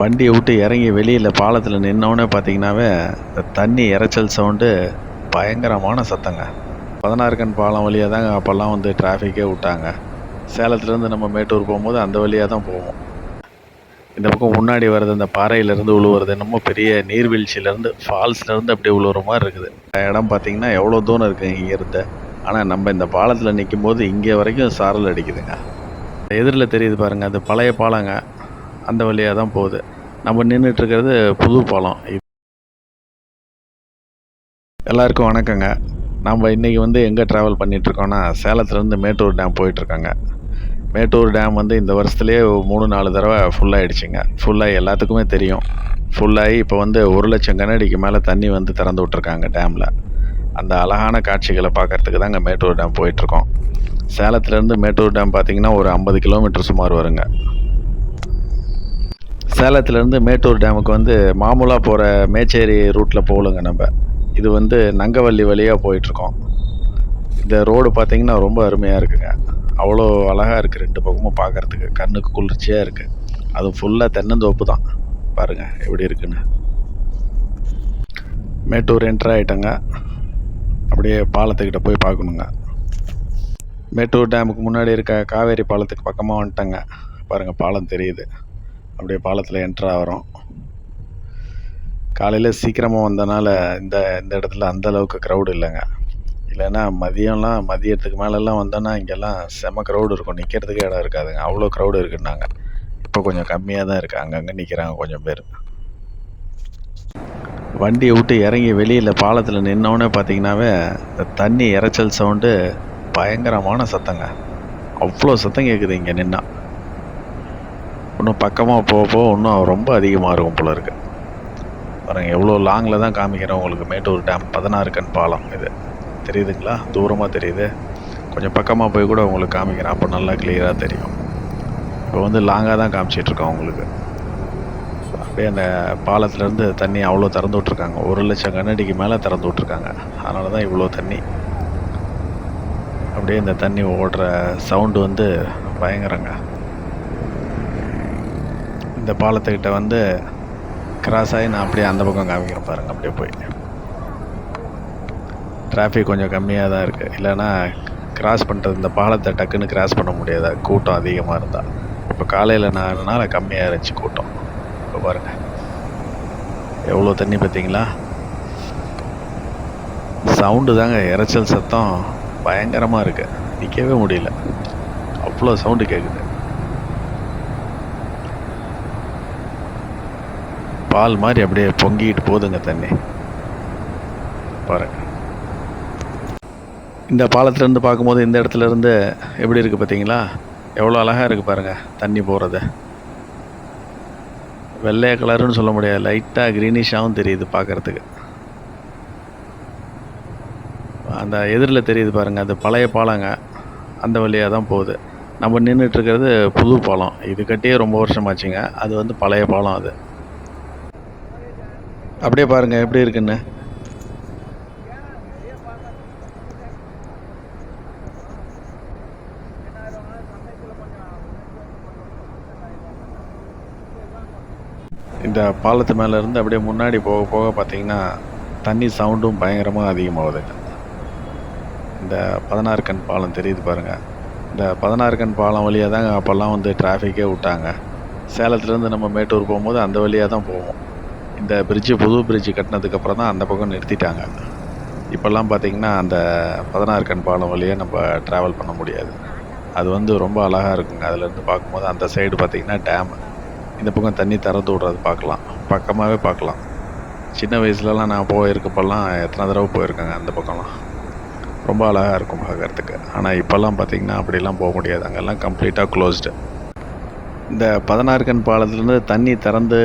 வண்டியை விட்டு இறங்கி வெளியில் பாலத்தில் நின்னோடனே பார்த்தீங்கன்னாவே இந்த தண்ணி இரைச்சல் சவுண்டு பயங்கரமான சத்தங்க. 16 கண் பாலம் வழியாக தாங்க அப்போல்லாம் வந்து டிராஃபிக்கே விட்டாங்க. சேலத்துலேருந்து நம்ம மேட்டூர் போகும்போது அந்த வழியாக தான் போவோம். இந்த பக்கம் முன்னாடி வர்றது அந்த பாறையிலேருந்து உழுவுறது என்னமோ பெரிய நீர்வீழ்ச்சியிலேருந்து ஃபால்ஸ்லேருந்து அப்படியே உழுவுற மாதிரி இருக்குது. இடம் பார்த்தீங்கன்னா எவ்வளோ தூரம் இருக்குது இங்கேருந்து. ஆனால் நம்ம இந்த பாலத்தில் நிற்கும் போது இங்கே வரைக்கும் சாரல் அடிக்குதுங்க. எதிரில் தெரியுது பாருங்கள், அது பழைய பாலங்க. அந்த வழியாக தான் போகுது. நம்ம நின்றுட்டுருக்கிறது புது பாலம். எல்லாருக்கும் வணக்கங்க. நம்ம இன்றைக்கி வந்து எங்கே ட்ராவல் பண்ணிகிட்ருக்கோன்னா, சேலத்துலேருந்து மேட்டூர் டேம் போயிட்டுருக்காங்க. மேட்டூர் டேம் வந்து இந்த வருஷத்துலேயே 3-4 தடவை ஃபுல்லாகிடுச்சிங்க. ஃபுல்லாகி எல்லாத்துக்குமே தெரியும். ஃபுல்லாகி இப்போ வந்து 1,00,000 கனஅடிக்கு மேலே தண்ணி வந்து திறந்து விட்ருக்காங்க டேமில். அந்த அழகான காட்சிகளை பார்க்குறதுக்கு தாங்க மேட்டூர் டேம் போயிட்டுருக்கோம். சேலத்துலேருந்து மேட்டூர் டேம் பார்த்திங்கன்னா ஒரு 50 கிலோமீட்டர் சுமார் வருங்க. சேலத்துலேருந்து மேட்டூர் டேமுக்கு வந்து மாமூலாக போகிற மேச்சேரி ரூட்டில் போகலுங்க நம்ம. இது வந்து நங்கவள்ளி வழியாக போயிட்டுருக்கோம். இந்த ரோடு பார்த்திங்கன்னா ரொம்ப அருமையாக இருக்குங்க. அவ்வளோ அழகாக இருக்குது. 2 பக்கமும் பார்க்குறதுக்கு கண்ணுக்கு குளிர்ச்சியாக இருக்குது. அது ஃபுல்லாக தென்னந்தோப்பு தான். பாருங்கள் எப்படி இருக்குன்னு. மேட்டூர் என்ட்ரு ஆகிட்டங்க. அப்படியே பாலத்துக்கிட்ட போய் பார்க்கணுங்க. மேட்டூர் டேமுக்கு முன்னாடி இருக்க காவேரி பாலத்துக்கு பக்கமாக வந்துட்டங்க. பாருங்கள் பாலம் தெரியுது. அப்படியே பாலத்தில் என்ட்ரு ஆகிறோம். காலையில் சீக்கிரமாக வந்தனால இந்த இந்த இடத்துல அந்தளவுக்கு க்ரௌடு இல்லைங்க. இல்லைன்னா மதியத்துக்கு மேலெல்லாம் வந்தோன்னா இங்கெல்லாம் செம க்ரௌடு இருக்கும். நிற்கிறதுக்கே இடம் இருக்காதுங்க. அவ்வளோ க்ரௌடு இருக்குன்னாங்க. இப்போ கொஞ்சம் கம்மியாக தான் இருக்குது. அங்கங்கே நிற்கிறாங்க கொஞ்சம் பேர். வண்டியை விட்டு இறங்கி வெளியில் பாலத்தில் நின்னோடனே பார்த்தீங்கன்னாவே இந்த தண்ணி இரைச்சல் சவுண்டு பயங்கரமான சத்தங்க. அவ்வளோ சத்தம் கேட்குது இங்கே நின்னா. இன்னும் பக்கமாக போக இன்னும் ரொம்ப அதிகமாக இருக்கும் போல இருக்குது. பாருங்கள் எவ்வளோ லாங்கில் தான் காமிக்கிறேன் உங்களுக்கு. மேட்டூர் டேம் 16 கண் பாலம் இது தெரியுதுங்களா? தூரமாக தெரியுது. கொஞ்சம் பக்கமாக போய் கூட உங்களுக்கு காமிக்கிறேன். அப்போ நல்லா கிளியராக தெரியும். இப்போ வந்து லாங்காக தான் காமிச்சிட்ருக்கோம் உங்களுக்கு. அப்படியே அந்த பாலத்துலேருந்து தண்ணி அவ்வளோ திறந்து விட்ருக்காங்க. 1,00,000 கனஅடிக்கு மேலே திறந்து விட்ருக்காங்க. அதனால தான் இவ்வளோ தண்ணி. அப்படியே இந்த தண்ணி ஓடுற சவுண்டு வந்து பயங்கரங்க. இந்த பாலத்துக்கிட்ட வந்து கிராஸ் ஆகி நான் அப்படியே அந்த பக்கம் காமிக்கிறேன் பாருங்கள். அப்படியே போய் டிராஃபிக் கொஞ்சம் கம்மியாக தான் இருக்குது. இல்லைன்னா கிராஸ் பண்ணுறது இந்த பாலத்தை டக்குன்னு கிராஸ் பண்ண முடியாது, கூட்டம் அதிகமாக இருந்தால். இப்போ காலையில் நானால கம்மியாக இருந்துச்சு கூட்டம். இப்போ பாருங்கள் எவ்வளோ தண்ணி பார்த்தீங்களா? சவுண்டு தாங்க, இரைச்சல் சத்தம் பயங்கரமாக இருக்குது. நிற்கவே முடியல, அவ்வளோ சவுண்டு கேட்குது. பால் மாதிரி அப்படியே பொங்கிட்டு போகுதுங்க தண்ணி. பாருங்க இந்த பாலத்துலேருந்து பார்க்கும்போது இந்த இடத்துலேருந்து எப்படி இருக்குது பார்த்தீங்களா? எவ்வளோ அழகாக இருக்குது பாருங்கள் தண்ணி போகிறது. வெள்ளை கலருன்னு சொல்ல முடியாது, லைட்டாக க்ரீனிஷாகவும் தெரியுது பார்க்குறதுக்கு. அந்த எதிரில் தெரியுது பாருங்கள், அது பழைய பாலங்க. அந்த வழியாக தான் போகுது. நம்ம நின்றுட்டுருக்கிறது புது பாலம். இது கட்டியே ரொம்ப வருஷமாச்சுங்க. அது வந்து பழைய பாலம். அது அப்படியே பாருங்கள் எப்படி இருக்குன்னு. இந்த பாலத்து மேலே இருந்து அப்படியே முன்னாடி போக போக பார்த்தீங்கன்னா தண்ணி சவுண்டும் பயங்கரமாக அதிகமாகுதுங்க. இந்த 16 கண் பாலம் தெரியுது பாருங்கள். இந்த 16 கண் பாலம் வழியாக தாங்க அப்போல்லாம் வந்து டிராஃபிக்கே விட்டாங்க. சேலத்துலேருந்து நம்ம மேட்டூர் போகும்போது அந்த வழியாக தான் போவோம். இந்த புது பிரிட்ஜு கட்டினதுக்கப்புறம் தான் அந்த பக்கம் நிறுத்திட்டாங்க. இப்போல்லாம் பார்த்திங்கன்னா அந்த 16 கண் பாலம் வழியாக நம்ம ட்ராவல் பண்ண முடியாது. அது வந்து ரொம்ப அழகாக இருக்குங்க. அதுலேருந்து பார்க்கும்போது அந்த சைடு பார்த்திங்கன்னா டேமு, இந்த பக்கம் தண்ணி திறந்து விட்றது பார்க்கலாம், பக்கமாகவே பார்க்கலாம். சின்ன வயசுலலாம் நான் போயிருக்கப்பெல்லாம் எத்தனை தடவை போயிருக்கேங்க அந்த பக்கம்லாம். ரொம்ப அழகாக இருக்கும் பார்க்குறதுக்கு. ஆனால் இப்போல்லாம் பார்த்திங்கன்னா அப்படிலாம் போக முடியாது. அங்கெல்லாம் கம்ப்ளீட்டாக க்ளோஸ்டு. இந்த 16 கண் பாலத்துலேருந்து தண்ணி திறந்து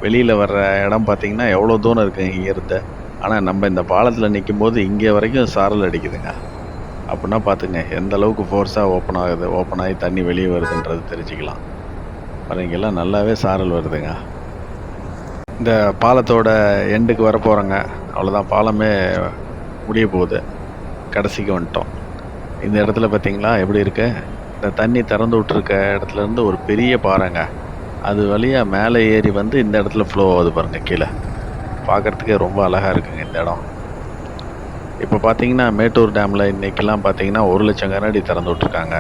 வெளியில் வர்ற இடம் பார்த்திங்கன்னா எவ்வளோ தூரம் இருக்குது இங்கேருந்து. ஆனால் நம்ம இந்த பாலத்தில் நிற்கும் போது இங்கே வரைக்கும் சாரல் அடிக்குதுங்க. அப்படின்னா பார்த்துங்க எந்த அளவுக்கு ஃபோர்ஸாக ஓப்பன் ஆகி தண்ணி வெளியே வருதுன்றது தெரிஞ்சுக்கலாம். இங்கெல்லாம் நல்லாவே சாரல் வருதுங்க. இந்த பாலத்தோட எண்டுக்கு வர போகிறோங்க. அவ்வளோதான், பாலமே முடிய போகுது. கடைசிக்கு வந்துட்டோம். இந்த இடத்துல பார்த்திங்களா எப்படி இருக்குது? இந்த தண்ணி திறந்து விட்டுருக்க இடத்துலேருந்து ஒரு பெரிய பாறைங்க. அது வழியாக மேலே ஏறி வந்து இந்த இடத்துல ஃப்ளோ ஆகுது பாருங்கள் கீழே. பார்க்குறதுக்கே ரொம்ப அழகாக இருக்குங்க இந்த இடம். இப்போ பார்த்தீங்கன்னா மேட்டூர் டேமில் இன்றைக்கெல்லாம் பார்த்தீங்கன்னா 1,00,000 கனஅடி திறந்து விட்ருக்காங்க.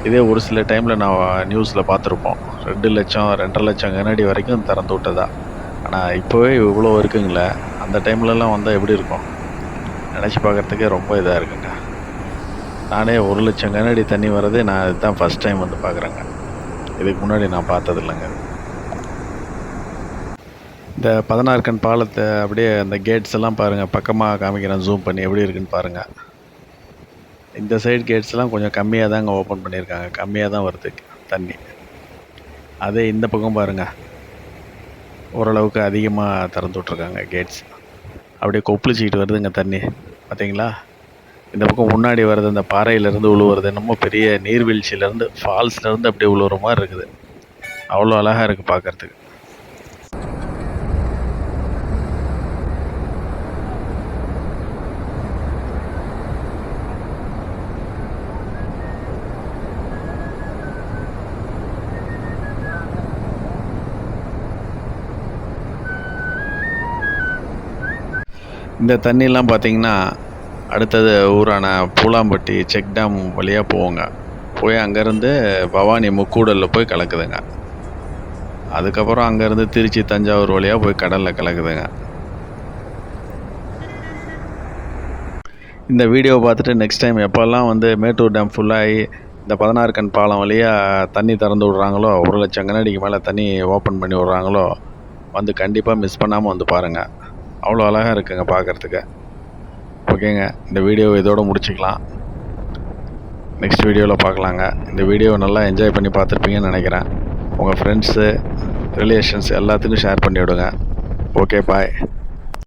இதே ஒரு சில டைமில் நான் நியூஸில் பார்த்துருப்போம் 2,00,000 2,50,000 கனஅடி வரைக்கும் திறந்து விட்டதா. ஆனால் இப்போவே இவ்வளோ இருக்குங்களே, அந்த டைம்லலாம் வந்தால் எப்படி இருக்கும் நினச்சி பார்க்குறதுக்கே ரொம்ப இதாக இருக்குங்க. நானே 1,00,000 கனஅடி தண்ணி வரதே நான் இதுதான் ஃபஸ்ட் டைம் வந்து பார்க்குறேங்க. இதுக்கு முன்னாடி நான் பார்த்தது இல்லைங்க. இந்த 16 கண் பாலத்தை அப்படியே அந்த கேட்ஸ் எல்லாம் பாருங்கள், பக்கமாக காமிக்கிறேன் ஜூம் பண்ணி எப்படி இருக்குன்னு பாருங்கள். இந்த சைடு கேட்ஸ்லாம் கொஞ்சம் கம்மியாக தாங்க ஓப்பன் பண்ணியிருக்காங்க, கம்மியாக தான் வருது தண்ணி. அதே இந்த பக்கம் பாருங்கள், ஓரளவுக்கு அதிகமாக திறந்து விட்ருக்காங்க கேட்ஸ். அப்படியே கொப்பளிச்சிக்கிட்டு வருதுங்க தண்ணி, பார்த்தீங்களா? இந்த பக்கம் முன்னாடி வர்றது அந்த பாறையிலேருந்து உழுவுறது என்னமோ பெரிய நீர்வீழ்ச்சியிலேருந்து ஃபால்ஸ்லேருந்து அப்படியே உழுவுற மாதிரி இருக்குது. அவ்வளோ அழகாக இருக்குது பார்க்குறதுக்கு. இந்த தண்ணிலாம் பார்த்திங்கன்னா அடுத்தது ஊரான பூலாம்பட்டி செக் டேம் வழியாக போவோங்க. போய் அங்கேருந்து பவானி முக்கூடலில் போய் கலக்குதுங்க. அதுக்கப்புறம் அங்கேருந்து திருச்சி தஞ்சாவூர் வழியாக போய் கடலில் கலக்குதுங்க. இந்த வீடியோவை பார்த்துட்டு நெக்ஸ்ட் டைம் எப்போல்லாம் வந்து மேட்டூர் டேம் ஃபுல்லாகி இந்த 16 கண் பாலம் வழியாக தண்ணி திறந்து விட்றாங்களோ, 1,00,000 கனஅடிக்கு மேலே தண்ணி ஓப்பன் பண்ணி விட்றாங்களோ, வந்து கண்டிப்பாக மிஸ் பண்ணாமல் வந்து பாருங்கள். அவ்வளோ அழகாக இருக்குங்க பார்க்குறதுக்கு. ஓகேங்க, இந்த வீடியோவை இதோடு முடிச்சுக்கலாம். நெக்ஸ்ட் வீடியோவில் பார்க்கலாங்க. இந்த வீடியோவை நல்லா என்ஜாய் பண்ணி பார்த்துருப்பீங்கன்னு நினைக்கிறேன். உங்கள் ஃப்ரெண்ட்ஸு ரிலேஷன்ஸ் எல்லாத்துக்கும் ஷேர் பண்ணி விடுங்க. ஓகே, பாய்.